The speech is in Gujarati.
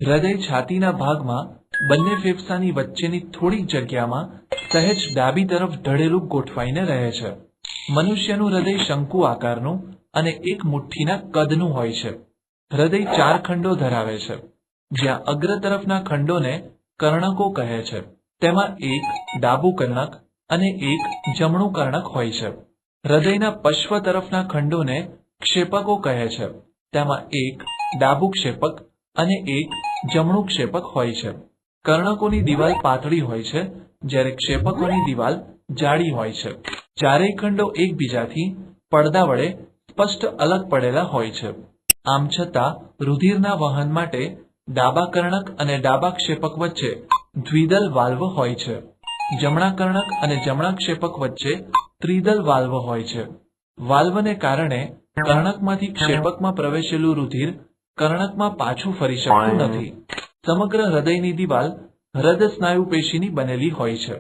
હૃદય છાતીના ભાગમાં બંને ફેફસાની વચ્ચેની થોડી જગ્યામાં સહેજ ડાબી તરફ ઢળેલું ગોઠવાઈને રહે છે. મનુષ્યનું હૃદય શંકુ આકારનું અને એક મુઠ્ઠીના કદનું હોય છે. હૃદય 4 ખંડો ધરાવે છે, જ્યાં અગ્ર તરફના ખંડોને કર્ણકો કહે છે. તેમાં એક ડાબું કર્ણક અને એક જમણું કર્ણક હોય છે. હૃદયના પશ્વ તરફના ખંડોને ક્ષેપકો કહે છે. તેમાં એક ડાબું ક્ષેપક અને એક જમણું ક્ષેપક હોય છે. કર્ણકોની દિવાલ પાતળી હોય છે, જ્યારે ક્ષેપકોની દિવાલ જાડી હોય છે. ચારેય ખંડો એકબીજાથી પડદા વડે સ્પષ્ટ અલગ પડેલા હોય છે. આમ છતાં રુધિરના વહન માટે ડાબા કર્ણક અને ડાબા ક્ષેપક વચ્ચે દ્વિદલ વાલ્વ હોય છે. જમણા કર્ણક અને જમણા ક્ષેપક વચ્ચે ત્રિદલ વાલ્વ હોય છે. વાલ્વને કારણે કર્ણકમાંથી ક્ષેપકમાં પ્રવેશેલું રુધિર કર્ણકમાં પાછું ફરી શકતું નથી. સમગ્ર હૃદયની દિવાલ હૃદ સ્નાયુ પેશીની બનેલી હોય છે.